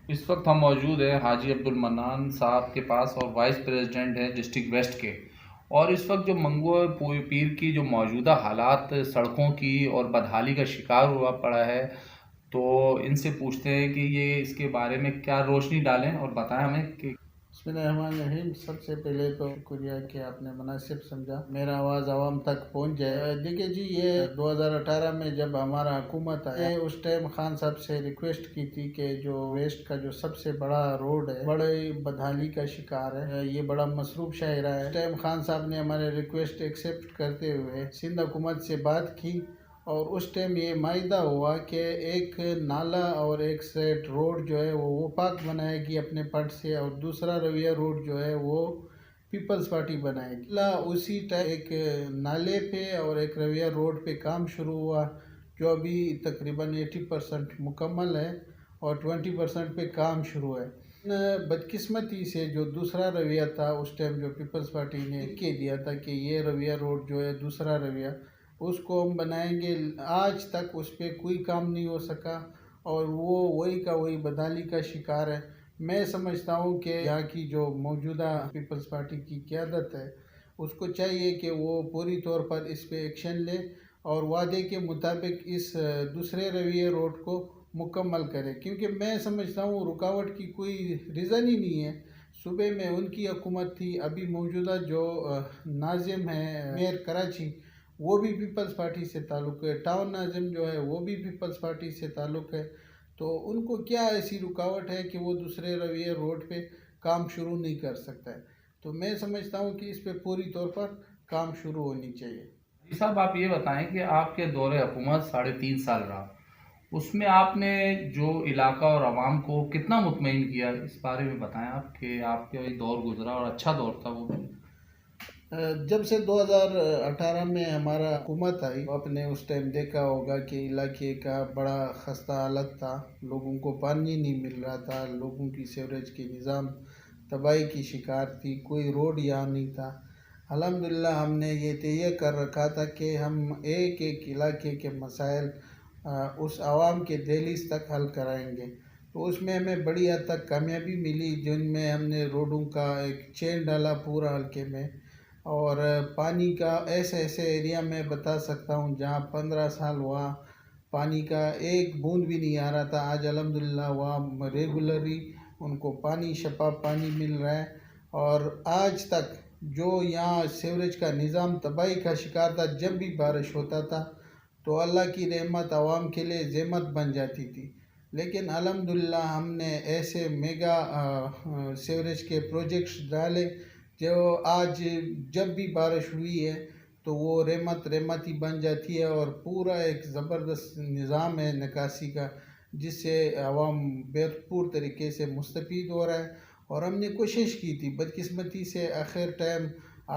اس وقت ہم موجود ہیں حاجی عبدالمنان صاحب کے پاس، اور وائس پریزیڈنٹ ہیں ڈسٹرکٹ ویسٹ کے. اور اس وقت جو منگو پیر کی جو موجودہ حالات سڑکوں کی اور بدحالی کا شکار ہوا پڑا ہے، تو ان سے پوچھتے ہیں کہ یہ اس کے بارے میں کیا روشنی ڈالیں اور بتائیں ہمیں کہ بسم اللہ الرحمن الرحیم. سب سے پہلے تو شکریہ کہ آپ نے مناسب سمجھا میرا آواز عوام تک پہنچ جائے. دیکھیے جی، یہ 2018 میں جب ہمارا حکومت آیا، اس ٹائم خان صاحب سے ریکویسٹ کی تھی کہ جو ویسٹ کا جو سب سے بڑا روڈ ہے بڑی بدحالی کا شکار ہے، یہ بڑا مصروف شاہراہ ہے. اس ٹائم خان صاحب نے ہمارے ریکویسٹ ایکسیپٹ کرتے ہوئے سندھ حکومت سے بات کی، اور اس ٹائم یہ معاہدہ ہوا کہ ایک نالا اور ایک سیٹ روڈ جو ہے وہ وفاق بنائے گی اپنے پٹ سے، اور دوسرا رویہ روڈ جو ہے وہ پیپلز پارٹی بنائے گی. اسی ٹائم ایک نالے پہ اور ایک رویہ روڈ پہ کام شروع ہوا، جو ابھی تقریباً 80% مکمل ہے اور 20% پہ کام شروع ہے. بدقسمتی سے جو دوسرا رویہ تھا اس ٹائم جو پیپلز پارٹی نے کہہ دیا تھا کہ یہ رویہ روڈ جو ہے دوسرا رویہ اس کو ہم بنائیں گے، آج تک اس پہ کوئی کام نہیں ہو سکا، اور وہ وہی کا وہی بدحالی کا شکار ہے. میں سمجھتا ہوں کہ یہاں کی جو موجودہ پیپلز پارٹی کی قیادت ہے اس کو چاہیے کہ وہ پوری طور پر اس پہ ایکشن لے اور وعدے کے مطابق اس دوسرے رویہ روڈ کو مکمل کرے، کیونکہ میں سمجھتا ہوں رکاوٹ کی کوئی ریزن ہی نہیں ہے. صوبے میں ان کی حکومت تھی، ابھی موجودہ جو ناظم ہے میئر کراچی وہ بھی پیپلز پارٹی سے تعلق ہے، ٹاؤن ناظم جو ہے وہ بھی پیپلز پارٹی سے تعلق ہے. تو ان کو کیا ایسی رکاوٹ ہے کہ وہ دوسرے رویہ روڈ پہ کام شروع نہیں کر سکتا ہے؟ تو میں سمجھتا ہوں کہ اس پہ پوری طور پر کام شروع ہونی چاہیے. جی صاحب، آپ یہ بتائیں کہ آپ کے دور حکومت 3.5 سال رہا، اس میں آپ نے جو علاقہ اور عوام کو کتنا مطمئن کیا، اس بارے میں بتائیں آپ کہ آپ کا ایک دور گزرا اور اچھا دور تھا وہ بھی. جب سے 2018 میں ہمارا حکومت آئی، آپ نے اس ٹائم دیکھا ہوگا کہ علاقے کا بڑا خستہ حالت تھا، لوگوں کو پانی نہیں مل رہا تھا، لوگوں کی سیوریج کے نظام تباہی کی شکار تھی، کوئی روڈ یہاں نہیں تھا. الحمدللہ ہم نے یہ طے کر رکھا تھا کہ ہم ایک ایک علاقے کے مسائل اس عوام کے دہلیز تک حل کرائیں گے. تو اس میں ہمیں بڑی حد تک کامیابی ملی، جن میں ہم نے روڈوں کا ایک چین ڈالا پورا حلقے میں، اور پانی کا ایسے ایسے ایریا میں بتا سکتا ہوں جہاں 15 سال وہاں پانی کا ایک بوند بھی نہیں آ رہا تھا، آج الحمدللہ وہاں ریگولرلی ان کو پانی شفاف پانی مل رہا ہے. اور آج تک جو یہاں سیوریج کا نظام تباہی کا شکار تھا، جب بھی بارش ہوتا تھا تو اللہ کی رحمت عوام کے لیے زحمت بن جاتی تھی. لیکن الحمدللہ ہم نے ایسے میگا سیوریج کے پروجیکٹس ڈالے جو آج جب بھی بارش ہوئی ہے تو وہ رحمت ہی بن جاتی ہے، اور پورا ایک زبردست نظام ہے نکاسی کا، جس سے عوام بھرپور طریقے سے مستفید ہو رہا ہے. اور ہم نے کوشش کی تھی، بدقسمتی سے آخر ٹائم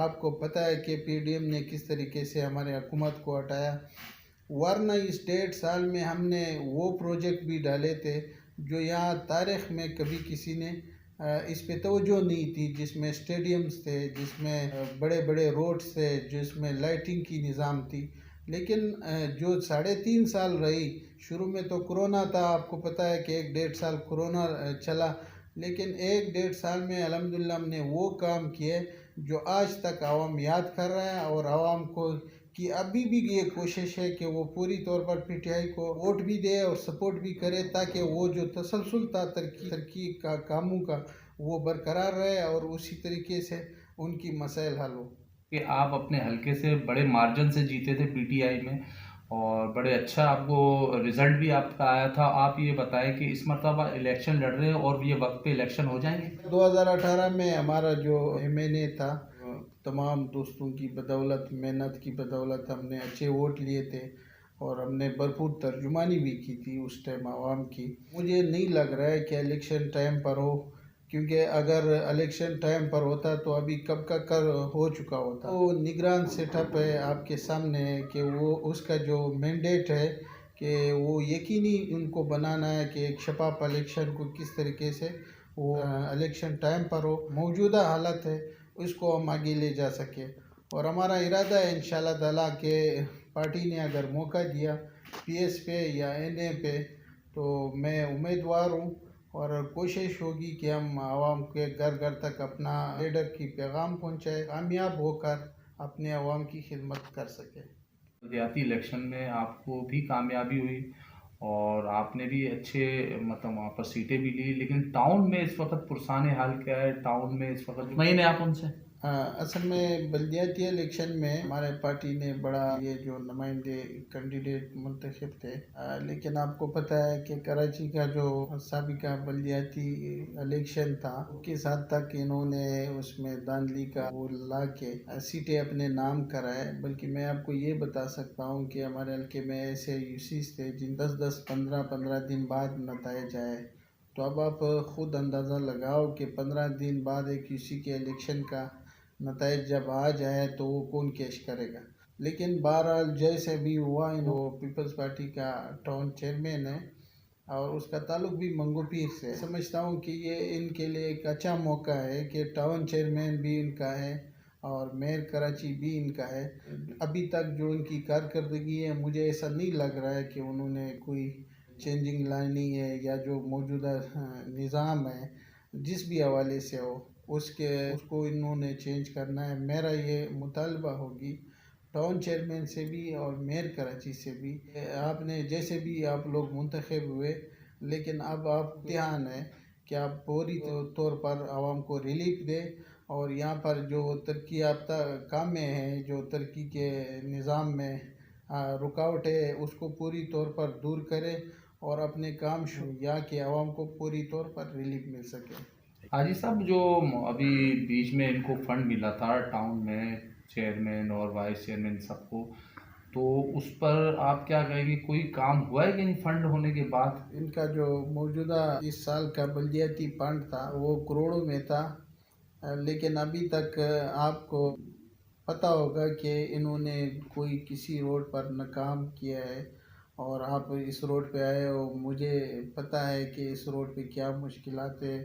آپ کو پتہ ہے کہ پی ڈی ایم نے کس طریقے سے ہمارے حکومت کو ہٹایا، ورنہ اس 1.5 سال میں ہم نے وہ پروجیکٹ بھی ڈالے تھے جو یہاں تاریخ میں کبھی کسی نے اس پہ توجہ نہیں تھی، جس میں اسٹیڈیمز تھے، جس میں بڑے بڑے روڈز تھے، جس میں لائٹنگ کی نظام تھی. لیکن جو 3.5 سال رہی، شروع میں تو کرونا تھا، آپ کو پتہ ہے کہ 1.5 سال کرونا چلا، لیکن 1.5 سال میں الحمدللہ ہم نے وہ کام کیے جو آج تک عوام یاد کر رہا ہے. اور عوام کو کی ابھی بھی یہ کوشش ہے کہ وہ پوری طور پر پی ٹی آئی کو ووٹ بھی دے اور سپورٹ بھی کرے، تاکہ وہ جو تسلسل تھا ترقی کا کاموں کا وہ برقرار رہے اور اسی طریقے سے ان کی مسائل حل ہو. کہ آپ اپنے حلقے سے بڑے مارجن سے جیتے تھے پی ٹی آئی میں، اور بڑے اچھا آپ کو رزلٹ بھی آپ کا آیا تھا. آپ یہ بتائیں کہ اس مرتبہ الیکشن لڑ رہے ہیں اور یہ وقت پہ الیکشن ہو جائیں گے؟ 2018 میں ہمارا جو ایم این اے تھا، تمام دوستوں کی بدولت، محنت کی بدولت ہم نے اچھے ووٹ لیے تھے، اور ہم نے بھرپور ترجمانی بھی کی تھی اس ٹائم عوام کی. مجھے نہیں لگ رہا ہے کہ الیکشن ٹائم پر ہو، کیونکہ اگر الیکشن ٹائم پر ہوتا تو ابھی کب کا ہو چکا ہوتا. وہ نگران سیٹ اپ ہے آپ کے سامنے ہے کہ وہ اس کا جو مینڈیٹ ہے کہ وہ یقینی ان کو بنانا ہے کہ ایک شفاف الیکشن کو کس طریقے سے وہ الیکشن ٹائم پر ہو. موجودہ حالت ہے اس کو ہم آگے لے جا سکے، اور ہمارا ارادہ ہے انشاءاللہ تعالیٰ کہ پارٹی نے اگر موقع دیا پی ایس پہ یا این اے پہ، تو میں امیدوار ہوں اور کوشش ہوگی کہ ہم عوام کے گھر گھر تک اپنا لیڈر کی پیغام پہنچائے، کامیاب ہو کر اپنے عوام کی خدمت کر سکے۔ بلدیاتی الیکشن میں آپ کو بھی کامیابی ہوئی اور آپ نے بھی اچھے مطلب وہاں پر سیٹیں بھی لی، لیکن ٹاؤن میں اس وقت پرسان حال کیا ہے؟ ٹاؤن میں اس وقت مہینے آپ ان سے اصل میں بلدیاتی الیکشن میں ہمارے پارٹی نے بڑا یہ جو نمائندے کینڈیڈیٹ منتخب تھے، لیکن آپ کو پتہ ہے کہ کراچی کا جو سابقہ بلدیاتی الیکشن تھا کس حد تک انہوں نے اس میں دھاندلی کا وہ لا کے سیٹیں اپنے نام کرائے، بلکہ میں آپ کو یہ بتا سکتا ہوں کہ ہمارے حلقے میں ایسے یوسیز تھے جن 10-15 دن بعد نتائج آئے۔ تو اب آپ خود اندازہ لگاؤ کہ 15 دن بعد ایک یوسی کے الیکشن کا نتائج جب آ جائے تو وہ کون کیش کرے گا۔ لیکن بہرحال جیسے بھی ہوا، وہ پیپلز پارٹی کا ٹاؤن چیئرمین ہے اور اس کا تعلق بھی منگو پیر سے۔ سمجھتا ہوں کہ یہ ان کے لیے ایک اچھا موقع ہے کہ ٹاؤن چیئرمین بھی ان کا ہے اور میئر کراچی بھی ان کا ہے۔ ابھی تک جو ان کی کارکردگی ہے، مجھے ایسا نہیں لگ رہا ہے کہ انہوں نے کوئی چینجنگ لانی ہے، یا جو موجودہ نظام ہے جس بھی حوالے سے ہو اس کو انہوں نے چینج کرنا ہے۔ میرا یہ مطالبہ ہوگی ٹاؤن چیئرمین سے بھی اور میئر کراچی سے بھی، آپ نے جیسے بھی آپ لوگ منتخب ہوئے، لیکن اب آپ امتحان ہے کہ آپ پوری طور پر عوام کو ریلیف دے اور یہاں پر جو ترقی یافتہ کامیں ہیں، جو ترقی کے نظام میں رکاوٹ ہے، اس کو پوری طور پر دور کرے اور اپنے کام یا کہ عوام کو پوری طور پر ریلیف مل سکے۔ حاجی صاحب، جو ابھی بیچ میں ان کو فنڈ ملا تھا ٹاؤن میں چیئرمین اور وائس چیئرمین سب کو، تو اس پر آپ کیا کہیں گے؟ کوئی کام ہوا ہے کہ نہیں فنڈ ہونے کے بعد؟ ان کا جو موجودہ اس سال کا بلدیاتی فنڈ تھا وہ کروڑوں میں تھا، لیکن ابھی تک آپ کو پتہ ہوگا کہ انہوں نے کوئی کسی روڈ پر نہ کام کیا ہے، اور آپ اس روڈ پہ آئے ہو، مجھے پتہ ہے کہ اس روڈ پہ کیا مشکلات ہے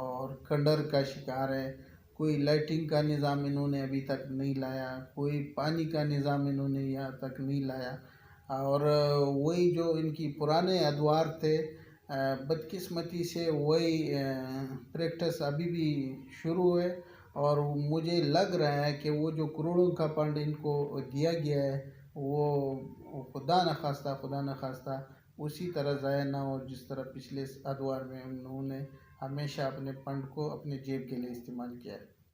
اور کھنڈر کا شکار ہے۔ کوئی لائٹنگ کا نظام انہوں نے ابھی تک نہیں لایا، کوئی پانی کا نظام انہوں نے یہاں تک نہیں لایا، اور وہی جو ان کی پرانے ادوار تھے، بدقسمتی سے وہی پریکٹس ابھی بھی شروع ہے، اور مجھے لگ رہا ہے کہ وہ جو کروڑوں کا فنڈ ان کو دیا گیا ہے وہ خدا نخواستہ اسی طرح ضائع نہ ہو جس طرح پچھلے ادوار میں انہوں نے ہمیشہ اپنے فنڈ کو اپنے جیب کے لیے استعمال کیا ہے۔